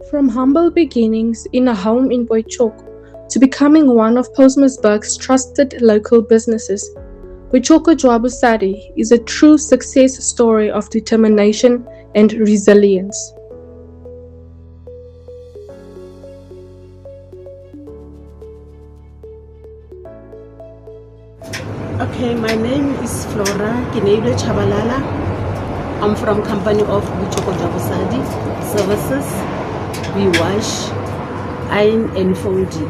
From humble beginnings in a home in Boichoko to becoming one of Postmasburg's trusted local businesses, Boichoko Jwabu Sadi is a true success story of determination and resilience. Okay, my name is Flora Kinedo Chabalala. I'm from company of Boichoko Jwabu Sadi Services. We wash, iron and folding.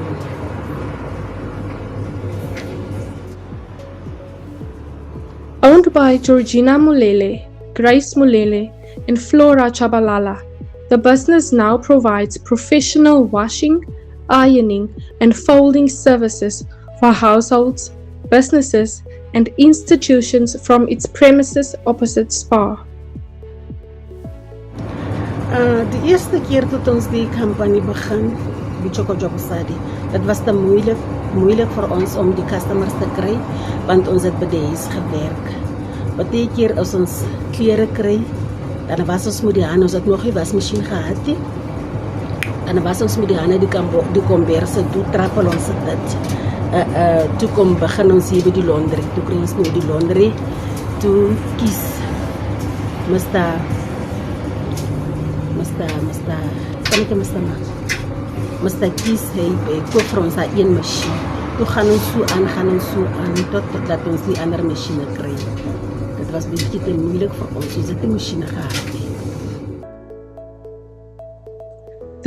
Owned by Georgina Mulele, Grace Mulele, and Flora Chabalala, the business now provides professional washing, ironing, and folding services for households, businesses, and institutions from its premises opposite Spar. De eerste keer toe ons die company begin, Boichoko Jwabu Sadi, dit was te moeilik vir ons om die customers te kry, want ons het by die huis gewerk. Baie keer as ons klere kry, dan was ons met die hande, ons het nog nie wasmachine gehad nie, dan was ons met die hande die komberse, toe trappel ons dit. Toe kom begin ons hier by die laundry, toe kry ons nou die laundry, toe kies Mr. Kies, hy koop vir ons daar een machine. Toe gaan ons so aan, tot dat ons die ander machine kry. Dit was bietjie te moeilik vir ons, ons het die machine gehad nie.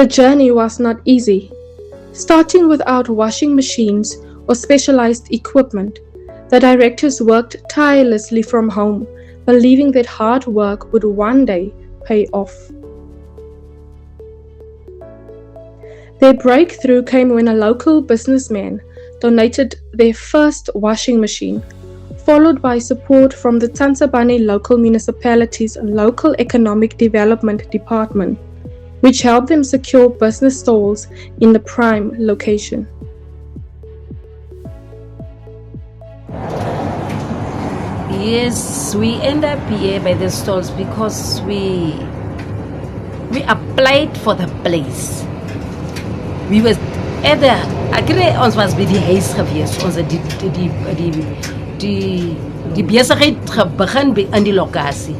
The journey was not easy. Starting without washing machines or specialized equipment, the directors worked tirelessly from home, believing that hard work would one day pay off. Their breakthrough came when a local businessman donated their first washing machine, followed by support from the Tsatsebane local municipality's local economic development department, which helped them secure business stalls in the prime location. Yes, we end up here by the stalls because we applied for the place. We was ons was by die huis gewees, ons het die besigheid begin in die lokasie.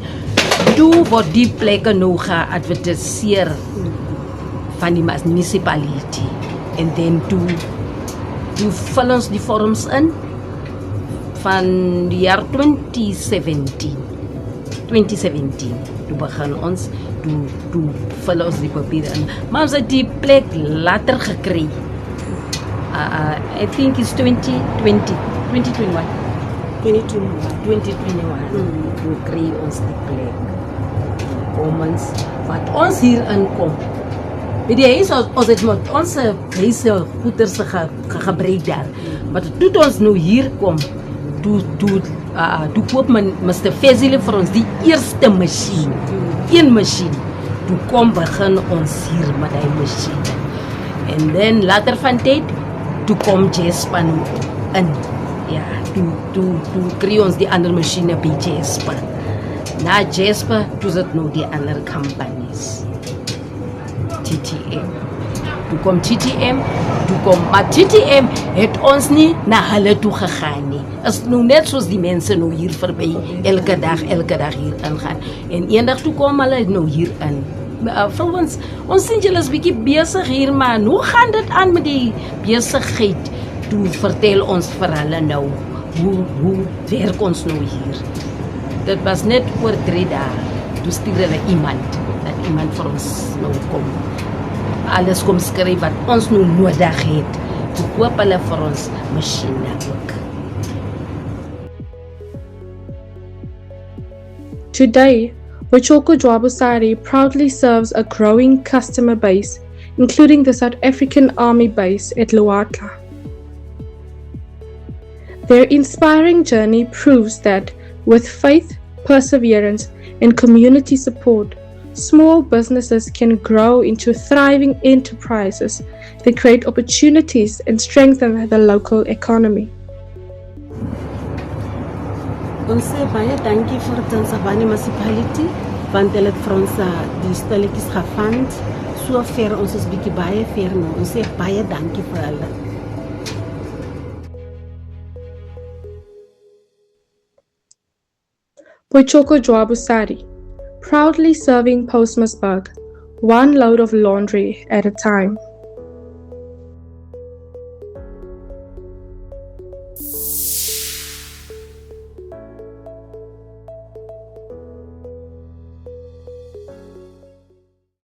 Toe word die plekke nou geadvertiseer van die municipality, and then toe vul ons die vorms in van die jaar 2017. Toe begin ons, toe vul ons die papiere in. Maar ons het die plek later gekry. I think it's 2021. Toe kry ons die plek. Kom ons, wat ons hier inkom. By die huis, ons het met ons huise goeders gebruik daar. Maar toe ons nou hier kom, toe koop Mr. Fezile vir ons die eerste machine. Een machine. Toe kom begin ons hier met die machine. En dan later van tyd, toe kom Jasper in. Ja, toe kry ons die ander machine by Jasper. Na Jasper, toe sit nou die ander companies. TTM. Toe kom TTM, maar TTM het ons nie na hulle toe gegaan nie. Is nou net soos die mense nou hier verby, elke dag hier ingaan. En eendag toe kom hulle nou hier in. Vir ons sien julle is bietjie besig hier, man. Hoe gaan dit aan met die besigheid? Toe vertel ons vir hulle nou, hoe werk ons nou hier? Dit was net oor 3 dae. Toe stuur hulle iemand, dat iemand vir ons nou kom. Alles kom skryf wat ons nou nodig het. Toe koop hulle vir ons masjiene ook. Today, Boichoko Jwabu Sadi proudly serves a growing customer base, including the South African Army base at Luatla. Their inspiring journey proves that with faith, perseverance, and community support, small businesses can grow into thriving enterprises that create opportunities and strengthen the local economy. Ons sê baie dankie vir Tansabani Municipality want hulle het vir ons die stalletjies gefund. So ver ons is bietjie baie ver nou. Ons sê baie dankie vir hulle. Boichoko Jwabusari, proudly serving Postmasburg, one load of laundry at a time.